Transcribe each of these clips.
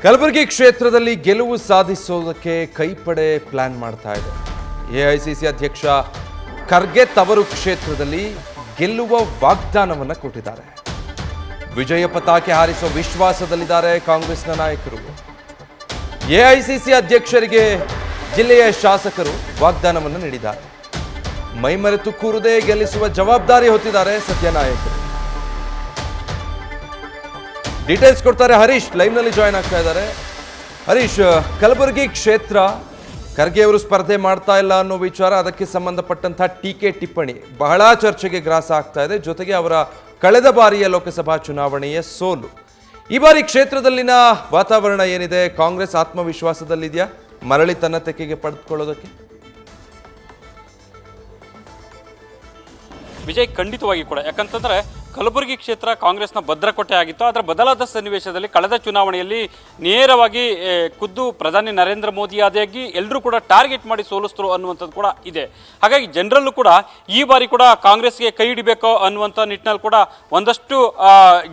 ಕಲಬುರಗಿ ಕ್ಷೇತ್ರದಲ್ಲಿ ಗೆಲುವು ಸಾಧಿಸೋದಕ್ಕೆ ಕೈಪಡೆ ಪ್ಲಾನ್ ಮಾಡ್ತಾ ಇದೆ. ಎಐಸಿಸಿ ಅಧ್ಯಕ್ಷ ಖರ್ಗೆ ತವರು ಕ್ಷೇತ್ರದಲ್ಲಿ ಗೆಲ್ಲುವ ವಾಗ್ದಾನವನ್ನು ಕೊಟ್ಟಿದ್ದಾರೆ. ವಿಜಯ ಪತಾಕೆ ಹಾರಿಸುವ ವಿಶ್ವಾಸದಲ್ಲಿದ್ದಾರೆ ಕಾಂಗ್ರೆಸ್ನ ನಾಯಕರು. ಎಐಸಿಸಿ ಅಧ್ಯಕ್ಷರಿಗೆ ಜಿಲ್ಲೆಯ ಶಾಸಕರು ವಾಗ್ದಾನವನ್ನು ನೀಡಿದ್ದಾರೆ. ಮೈಮರೆತು ಕೂರದೆ ಗೆಲ್ಲಿಸುವ ಜವಾಬ್ದಾರಿ ಹೊತ್ತಿದ್ದಾರೆ ಸದ್ಯ ನಾಯಕರು. ಡೀಟೇಲ್ಸ್ ಕೊಡ್ತಾರೆ ಹರೀಶ್, ಲೈವ್ನಲ್ಲಿ ಜಾಯ್ನ್ ಆಗ್ತಾ ಇದ್ದಾರೆ. ಹರೀಶ್, ಕಲಬುರಗಿ ಕ್ಷೇತ್ರ ಖರ್ಗೆ ಅವರು ಸ್ಪರ್ಧೆ ಮಾಡ್ತಾ ಇಲ್ಲ ಅನ್ನೋ ವಿಚಾರ, ಅದಕ್ಕೆ ಸಂಬಂಧಪಟ್ಟಂತಹ ಟೀಕೆ ಟಿಪ್ಪಣಿ ಬಹಳ ಚರ್ಚೆಗೆ ಗ್ರಾಸ ಆಗ್ತಾ ಇದೆ. ಜೊತೆಗೆ ಅವರ ಕಳೆದ ಬಾರಿಯ ಲೋಕಸಭಾ ಚುನಾವಣೆಯ ಸೋಲು. ಈ ಬಾರಿ ಕ್ಷೇತ್ರದಲ್ಲಿನ ವಾತಾವರಣ ಏನಿದೆ? ಕಾಂಗ್ರೆಸ್ ಆತ್ಮವಿಶ್ವಾಸದಲ್ಲಿದೆಯಾ ಮರಳಿ ತನ್ನ ತೆಕ್ಕೆಗೆ ಪಡೆದುಕೊಳ್ಳೋದಕ್ಕೆ? ವಿಜಯ್, ಖಂಡಿತವಾಗಿ ಕೂಡ. ಯಾಕಂತಂದ್ರೆ ಕಲಬುರಗಿ ಕ್ಷೇತ್ರ ಕಾಂಗ್ರೆಸ್ನ ಭದ್ರಕೋಟೆ ಆಗಿತ್ತು. ಅದರ ಬದಲಾದ ಸನ್ನಿವೇಶದಲ್ಲಿ ಕಳೆದ ಚುನಾವಣೆಯಲ್ಲಿ ನೇರವಾಗಿ ಖುದ್ದು ಪ್ರಧಾನಿ ನರೇಂದ್ರ ಮೋದಿ ಆದಿಯಾಗಿ ಎಲ್ಲರೂ ಕೂಡ ಟಾರ್ಗೆಟ್ ಮಾಡಿ ಸೋಲಿಸ್ತರು ಅನ್ನುವಂಥದ್ದು ಕೂಡ ಇದೆ. ಹಾಗಾಗಿ ಜನರಲ್ಲೂ ಕೂಡ ಈ ಬಾರಿ ಕೂಡ ಕಾಂಗ್ರೆಸ್ಗೆ ಕೈ ಹಿಡಿಬೇಕೋ ಅನ್ನುವಂಥ ನಿಟ್ಟಿನಲ್ಲಿ ಕೂಡ ಒಂದಷ್ಟು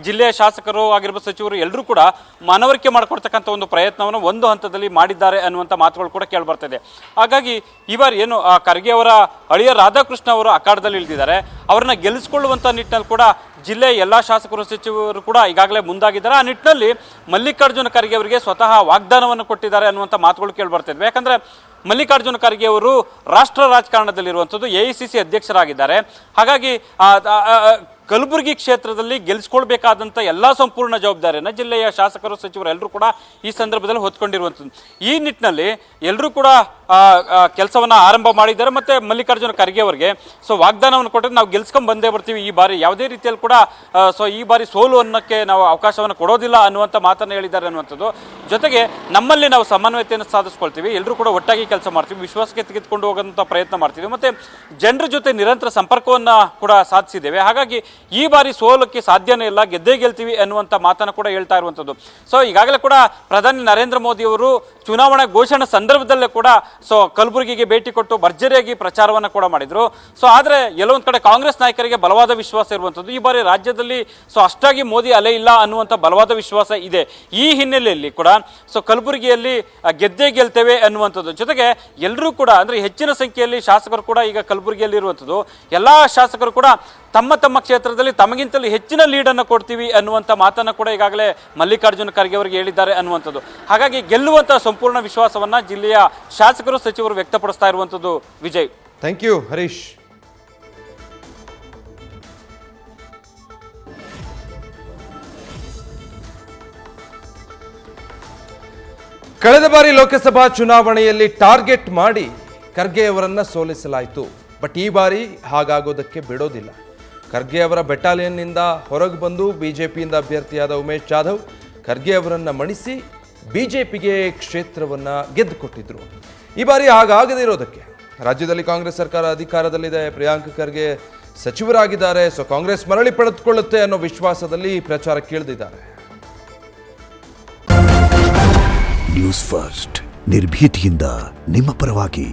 ಜಿಲ್ಲೆಯ ಶಾಸಕರು ಆಗಿರ್ಬೋದು, ಸಚಿವರು ಎಲ್ಲರೂ ಕೂಡ ಮನವರಿಕೆ ಮಾಡಿಕೊಡ್ತಕ್ಕಂಥ ಒಂದು ಪ್ರಯತ್ನವನ್ನು ಒಂದು ಹಂತದಲ್ಲಿ ಮಾಡಿದ್ದಾರೆ ಅನ್ನುವಂಥ ಮಾತುಗಳು ಕೂಡ ಕೇಳಿಬರ್ತಿದೆ. ಹಾಗಾಗಿ ಈ ಬಾರಿ ಏನು ಖರ್ಗೆ ಅವರ ಅಳಿಯ ರಾಧಾಕೃಷ್ಣ ಅವರು ಅಖಾಡದಲ್ಲಿ ಇಳಿದಿದ್ದಾರೆ. ಅವರನ್ನ ಗೆಲ್ಲಿಸಿಕೊಳ್ಳುವಂಥ ನಿಟ್ಟಿನಲ್ಲಿ ಕೂಡ ಜಿಲ್ಲೆಯ ಎಲ್ಲ ಶಾಸಕರು ಸಚಿವರು ಕೂಡ ಈಗಾಗಲೇ ಮುಂದಾಗಿದ್ದಾರೆ. ಆ ನಿಟ್ಟಿನಲ್ಲಿ ಮಲ್ಲಿಕಾರ್ಜುನ ಖರ್ಗೆ ಅವರಿಗೆ ಸ್ವತಃ ವಾಗ್ದಾನವನ್ನು ಕೊಟ್ಟಿದ್ದಾರೆ ಅನ್ನುವಂಥ ಮಾತುಗಳು ಕೇಳಿಬರ್ತಿದ್ವಿ. ಯಾಕಂದರೆ ಮಲ್ಲಿಕಾರ್ಜುನ ಖರ್ಗೆ ಅವರು ರಾಷ್ಟ್ರ ರಾಜಕಾರಣದಲ್ಲಿರುವಂಥದ್ದು, ಎಐಸಿಸಿ ಅಧ್ಯಕ್ಷರಾಗಿದ್ದಾರೆ. ಹಾಗಾಗಿ ಕಲಬುರಗಿ ಕ್ಷೇತ್ರದಲ್ಲಿ ಗೆಲ್ಲಿಸ್ಕೊಳ್ಬೇಕಾದಂಥ ಎಲ್ಲ ಸಂಪೂರ್ಣ ಜವಾಬ್ದಾರಿಯನ್ನು ಜಿಲ್ಲೆಯ ಶಾಸಕರು ಸಚಿವರು ಎಲ್ಲರೂ ಕೂಡ ಈ ಸಂದರ್ಭದಲ್ಲಿ ಹೊತ್ಕೊಂಡಿರುವಂಥದ್ದು. ಈ ನಿಟ್ಟಿನಲ್ಲಿ ಎಲ್ಲರೂ ಕೂಡ ಕೆಲಸವನ್ನು ಆರಂಭ ಮಾಡಿದ್ದಾರೆ. ಮತ್ತು ಮಲ್ಲಿಕಾರ್ಜುನ ಖರ್ಗೆ ಅವರಿಗೆ ವಾಗ್ದಾನವನ್ನು ಕೊಟ್ಟರೆ ನಾವು ಗೆಲ್ಸ್ಕೊಂಡು ಬಂದೇ ಬರ್ತೀವಿ ಈ ಬಾರಿ, ಯಾವುದೇ ರೀತಿಯಲ್ಲಿ ಕೂಡ ಈ ಬಾರಿ ಸೋಲು ಅನ್ನೋಕ್ಕೆ ನಾವು ಅವಕಾಶವನ್ನು ಕೊಡೋದಿಲ್ಲ ಅನ್ನುವಂಥ ಮಾತನ್ನು ಹೇಳಿದ್ದಾರೆ ಅನ್ನುವಂಥದ್ದು. ಜೊತೆಗೆ ನಮ್ಮಲ್ಲಿ ನಾವು ಸಮನ್ವಯತೆಯನ್ನು ಸಾಧಿಸ್ಕೊಳ್ತೀವಿ, ಎಲ್ಲರೂ ಕೂಡ ಒಟ್ಟಾಗಿ ಕೆಲಸ ಮಾಡ್ತೀವಿ, ವಿಶ್ವಾಸಕ್ಕೆ ತೆಗೆದುಕೊಂಡು ಹೋಗೋಂಥ ಪ್ರಯತ್ನ ಮಾಡ್ತೀವಿ, ಮತ್ತು ಜನರ ಜೊತೆ ನಿರಂತರ ಸಂಪರ್ಕವನ್ನು ಕೂಡ ಸಾಧಿಸಿದ್ದೇವೆ. ಹಾಗಾಗಿ ಈ ಬಾರಿ ಸೋಲಕ್ಕೆ ಸಾಧ್ಯನೇ ಇಲ್ಲ, ಗೆದ್ದೇ ಗೆಲ್ತೀವಿ ಅನ್ನುವಂಥ ಮಾತನ್ನು ಕೂಡ ಹೇಳ್ತಾ ಇರುವಂಥದ್ದು. ಈಗಾಗಲೇ ಕೂಡ ಪ್ರಧಾನಿ ನರೇಂದ್ರ ಮೋದಿ ಅವರು ಚುನಾವಣಾ ಘೋಷಣೆ ಸಂದರ್ಭದಲ್ಲೇ ಕೂಡ ಕಲಬುರಗಿಗೆ ಭೇಟಿ ಕೊಟ್ಟು ಭರ್ಜರಿಯಾಗಿ ಪ್ರಚಾರವನ್ನು ಕೂಡ ಮಾಡಿದ್ರು. ಆದರೆ ಎಲ್ಲೊಂದು ಕಡೆ ಕಾಂಗ್ರೆಸ್ ನಾಯಕರಿಗೆ ಬಲವಾದ ವಿಶ್ವಾಸ ಇರುವಂಥದ್ದು. ಈ ಬಾರಿ ರಾಜ್ಯದಲ್ಲಿ ಅಷ್ಟಾಗಿ ಮೋದಿ ಅಲೆ ಇಲ್ಲ ಅನ್ನುವಂಥ ಬಲವಾದ ವಿಶ್ವಾಸ ಇದೆ. ಈ ಹಿನ್ನೆಲೆಯಲ್ಲಿ ಕೂಡ ಕಲಬುರಗಿಯಲ್ಲಿ ಗೆದ್ದೇ ಗೆಲ್ತೇವೆ ಅನ್ನುವಂಥದ್ದು. ಜೊತೆಗೆ ಎಲ್ಲರೂ ಕೂಡ ಅಂದರೆ ಹೆಚ್ಚಿನ ಸಂಖ್ಯೆಯಲ್ಲಿ ಶಾಸಕರು ಕೂಡ ಈಗ ಕಲಬುರಗಿಯಲ್ಲಿ ಇರುವಂಥದ್ದು. ಎಲ್ಲ ಶಾಸಕರು ಕೂಡ ತಮ್ಮ ತಮ್ಮ ಕ್ಷೇತ್ರದಲ್ಲಿ ತಮಗಿಂತಲೂ ಹೆಚ್ಚಿನ ಲೀಡನ್ನು ಕೊಡ್ತೀವಿ ಅನ್ನುವಂಥ ಮಾತನ್ನು ಕೂಡ ಈಗಾಗಲೇ ಮಲ್ಲಿಕಾರ್ಜುನ ಖರ್ಗೆ ಅವರಿಗೆ ಹೇಳಿದ್ದಾರೆ ಅನ್ನುವಂಥದ್ದು. ಹಾಗಾಗಿ ಗೆಲ್ಲುವಂಥ ಸಂಪೂರ್ಣ ವಿಶ್ವಾಸವನ್ನು ಜಿಲ್ಲೆಯ ಶಾಸಕರು ಸಚಿವರು ವ್ಯಕ್ತಪಡಿಸ್ತಾ ಇರುವಂಥದ್ದು. Vijay, thank you Harish. ಕಳೆದ ಬಾರಿ ಲೋಕಸಭಾ ಚುನಾವಣೆಯಲ್ಲಿ ಟಾರ್ಗೆಟ್ ಮಾಡಿ ಖರ್ಗೆ ಅವರನ್ನು ಸೋಲಿಸಲಾಯಿತು. ಬಟ್ ಈ ಬಾರಿ ಹಾಗಾಗೋದಕ್ಕೆ ಬಿಡೋದಿಲ್ಲ. ಖರ್ಗೆ ಅವರ ಬೆಟಾಲಿಯನ್ನಿಂದ ಹೊರಗೆ ಬಂದು ಬಿಜೆಪಿಯಿಂದ ಅಭ್ಯರ್ಥಿಯಾದ ಉಮೇಶ್ ಜಾಧವ್ ಖರ್ಗೆ ಅವರನ್ನು ಮಣಿಸಿ ಬಿಜೆಪಿಗೆ ಕ್ಷೇತ್ರವನ್ನು ಗೆದ್ದುಕೊಟ್ಟಿದ್ರು. ಈ ಬಾರಿ ಹಾಗಾಗದೇ ಇರೋದಕ್ಕೆ ರಾಜ್ಯದಲ್ಲಿ ಕಾಂಗ್ರೆಸ್ ಸರ್ಕಾರ ಅಧಿಕಾರದಲ್ಲಿದೆ, ಪ್ರಿಯಾಂಕ್ ಖರ್ಗೆ ಸಚಿವರಾಗಿದ್ದಾರೆ. ಕಾಂಗ್ರೆಸ್ ಮರಳಿ ಪಡೆದುಕೊಳ್ಳುತ್ತೆ ಅನ್ನೋ ವಿಶ್ವಾಸದಲ್ಲಿ ಪ್ರಚಾರಕ್ಕೆ ಇಳಿದಿದ್ದಾರೆ. ನ್ಯೂಸ್ ಫಸ್ಟ್, ನಿರ್ಭೀತಿಯಿಂದ ನಿಮ್ಮ ಪರವಾಗಿ.